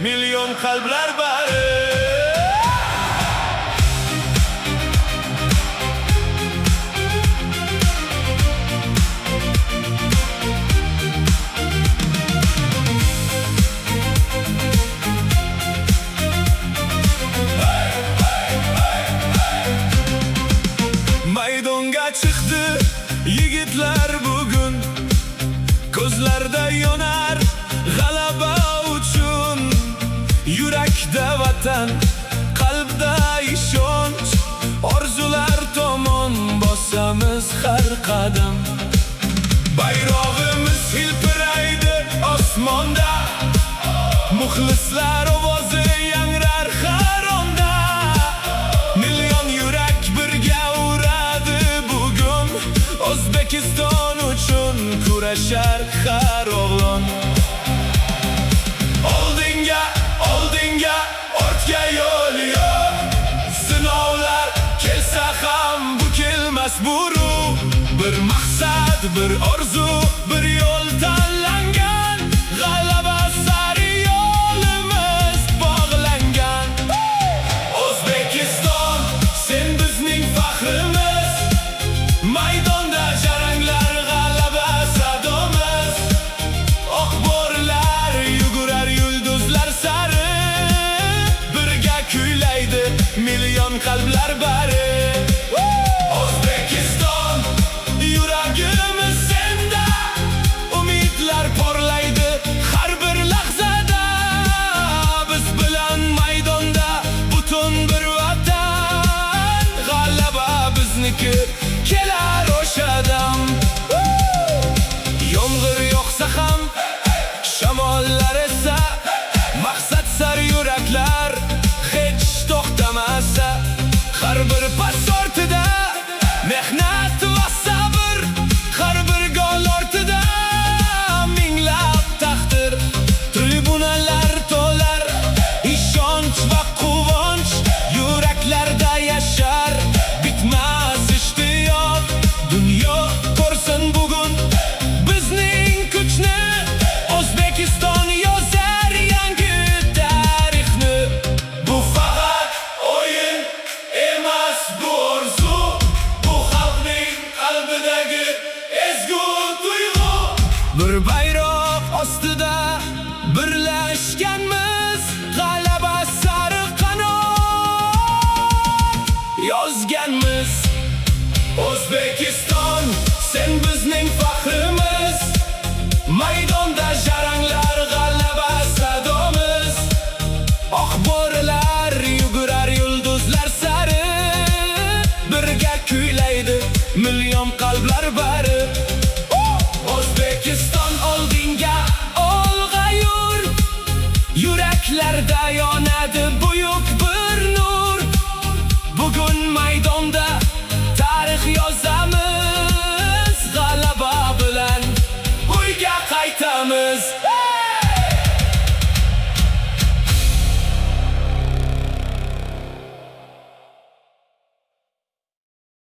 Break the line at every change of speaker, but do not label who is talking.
milyon kalpler bari. Maydonga çıktı yigitler bugün, ko'zlarda yonar g'alaba uchun. Yurakda vatan, qalbda ishonch, orzular tomon bosamiz har qadam. Bayrog'imiz hilpiraydi osmonda, muxlislar ovozi yangrar har onda. Milyon yurak birga uradi bugun, O'zbekiston uchun kurashar har o'g'lon. Oldinga, oldinga, ortga yo'l yo'q. Sinovlar kelsa ham bu kelmas buruq. Bir maqsad, bir orzu, bir yo'l tanlangan. G'alaba sari yo'limiz bog'langan. O'zbekiston, sen bizning faxrimiz. Maydonda jaranglar g'alaba sadomiz. Oq bo'rilar yugurar yulduzlar sari, birga kuylaydi milyon qalblar bari. O'zbekiston, yuragimiz senda, umidlar porlaydi har bir lahzada. Biz bilan maydonda butun bir vatan, g'alaba bizniki kelar o'sha dam. Yomg'ir yoqsa ham, shamollar esa, maqsad sari yuraklar hech to'xtamasa. Har bir pas ortida mehnat va sabr, har bir gol ortida minglab taqdir. Tribunalar to'lar ishonch va quvonch, yuraklarda yashar bitmas ishtiyoq. Dunyo ko'rsin bugun bizning kuchni, O'zbekiston yozar yangi tarixni. Bu faqat o'yin emas, bu orzu, bu xalqning qalbidagi ezgu tuyg'u. Bir bayroq ostida birlashganmiz, g'alaba sari qanot yozganmiz. O'zbekiston, sen bizning faxrimiz. Maydonda jaranglar g'alaba sadomiz. Oq bo'rilar yugurar yulduzlar sari, birga kuylaydi milyon qalblar bari. O'zbekiston, oldinga olg'a yur, yuraklarda yonadi bu